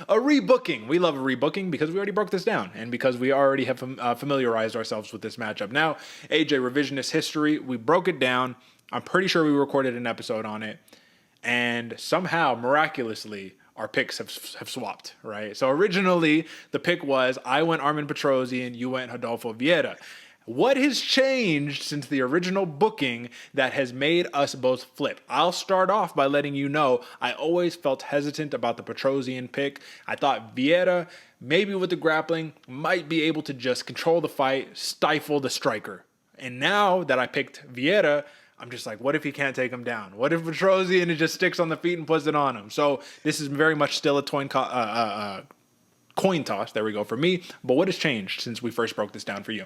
a rebooking. We love a rebooking because we already broke this down and because we already have familiarized ourselves with this matchup. Now, AJ, revisionist history, we broke it down. I'm pretty sure we recorded an episode on it. And somehow, miraculously, our picks have swapped, right? So originally, the pick was I went Armen Petrosyan, you went Rodolfo Vieira. What has changed since the original booking that has made us both flip? I'll start off by letting you know I always felt hesitant about the Petrosyan pick. I thought Vieira, maybe with the grappling, might be able to just control the fight, stifle the striker. And now that I picked Vieira, I'm just like, what if he can't take him down? What if Petrosyan just sticks on the feet and puts it on him? So this is very much still a coin toss. There we go for me. But what has changed since we first broke this down for you?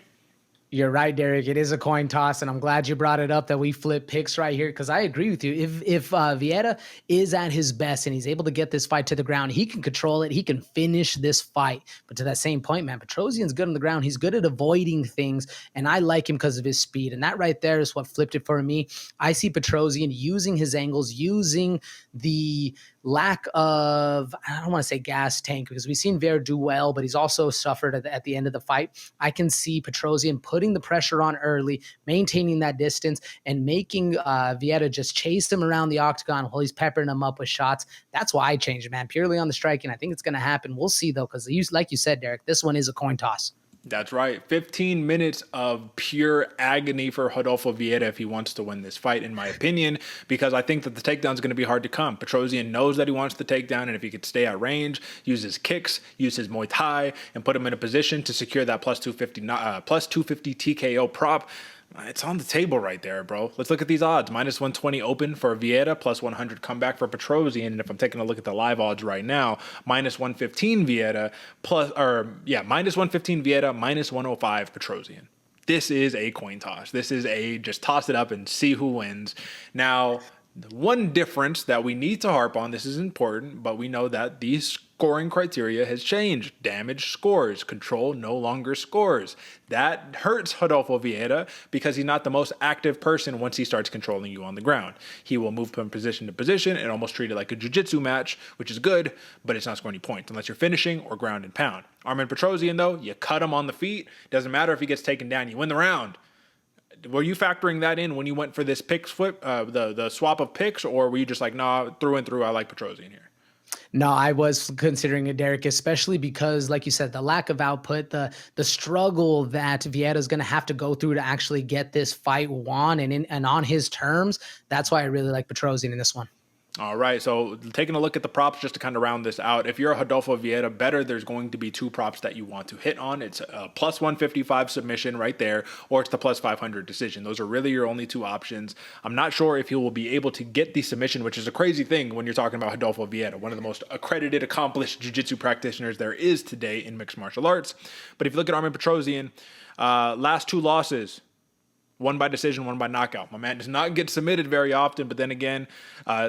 You're right, Derek. It is a coin toss, and I'm glad you brought it up that we flip picks right here because I agree with you. If Vieira is at his best and he's able to get this fight to the ground, he can control it. He can finish this fight. But to that same point, man, Petrosyan's good on the ground. He's good at avoiding things, and I like him because of his speed. And that right there is what flipped it for me. I see Petrosyan using his angles, using the lack of, I don't want to say gas tank because we've seen Vieira do well, but he's also suffered at the end of the fight. I can see Petrosyan putting the pressure on early, maintaining that distance, and making Vieira just chase him around the octagon while he's peppering him up with shots. That's why I changed it, man, purely on the striking. I think it's going to happen. We'll see, though, because like you said, Derek, this one is a coin toss. That's right. 15 minutes of pure agony for Rodolfo Vieira if he wants to win this fight, in my opinion, because I think that the takedown is going to be hard to come. Petrosyan knows that he wants the takedown, and if he could stay at range, use his kicks, use his Muay Thai, and put him in a position to secure that plus 250 TKO prop, it's on the table right there, bro. Let's look at these odds. Minus 120 open for Vieira, plus 100 comeback for Petrosyan. And if I'm taking a look at the live odds right now, minus 115 Vieira, minus 115 Vieira, minus 105 Petrosyan. This is a coin toss. This is just toss it up and see who wins. Now, the one difference that we need to harp on, this is important, but we know that these scoring criteria has changed. Damage scores. Control no longer scores. That hurts Rodolfo Vieira because he's not the most active person once he starts controlling you on the ground. He will move from position to position and almost treat it like a jiu-jitsu match, which is good, but it's not scoring any points unless you're finishing or ground and pound. Armen Petrosyan, though, you cut him on the feet. Doesn't matter if he gets taken down. You win the round. Were you factoring that in when you went for this pick flip, the swap of picks, or were you just like, nah, through and through, I like Petrosyan here? No, I was considering it, Derek, especially because, like you said, the lack of output, the struggle that Vieira is going to have to go through to actually get this fight won and on his terms. That's why I really like Petrosyan in this one. All right, so taking a look at the props just to kind of round this out. If you're a Rodolfo Vieira better, there's going to be two props that you want to hit on. It's a plus 155 submission right there, or it's the plus 500 decision. Those are really your only two options. I'm not sure if he will be able to get the submission, which is a crazy thing when you're talking about Rodolfo Vieira, one of the most accredited, accomplished jiu-jitsu practitioners there is today in mixed martial arts. But if you look at Armen Petrosyan, last two losses, one by decision, one by knockout. My man does not get submitted very often, but then again,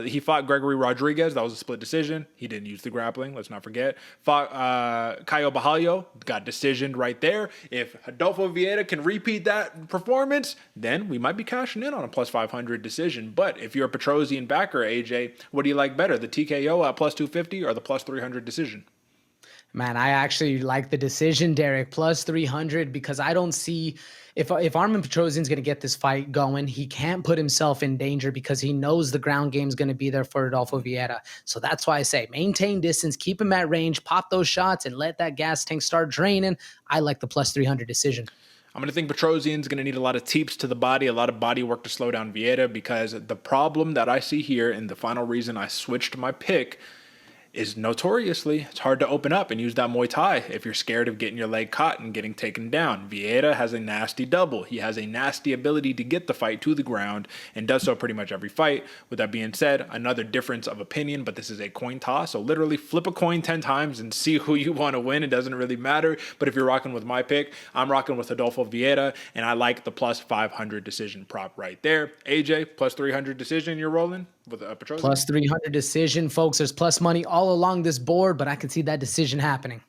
he fought Gregory Rodriguez. That was a split decision. He didn't use the grappling, let's not forget. Fought Caio Bajallo, got decisioned right there. If Rodolfo Vieira can repeat that performance, then we might be cashing in on a plus 500 decision. But if you're a Petrosyan backer, AJ, what do you like better, the TKO at plus 250 or the plus 300 decision? Man, I actually like the decision, Derek, plus 300, because I don't see if Armen Petrosyan's going to get this fight going, he can't put himself in danger because he knows the ground game is going to be there for Rodolfo Vieira. So that's why I say maintain distance, keep him at range, pop those shots, and let that gas tank start draining. I like the plus 300 decision. I'm going to think Petrosyan's going to need a lot of teeps to the body, a lot of body work to slow down Vieira, because the problem that I see here, and the final reason I switched my pick, is notoriously, it's hard to open up and use that Muay Thai if you're scared of getting your leg caught and getting taken down. Vieira has a nasty double. He has a nasty ability to get the fight to the ground and does so pretty much every fight. With that being said, another difference of opinion, but this is a coin toss. So literally flip a coin 10 times and see who you want to win. It doesn't really matter. But if you're rocking with my pick, I'm rocking with Rodolfo Vieira, and I like the plus 500 decision prop right there. AJ, plus 300 decision, you're rolling with Petrosyan? Plus 300 decision, folks. There's plus money all along this board, but I can see that decision happening.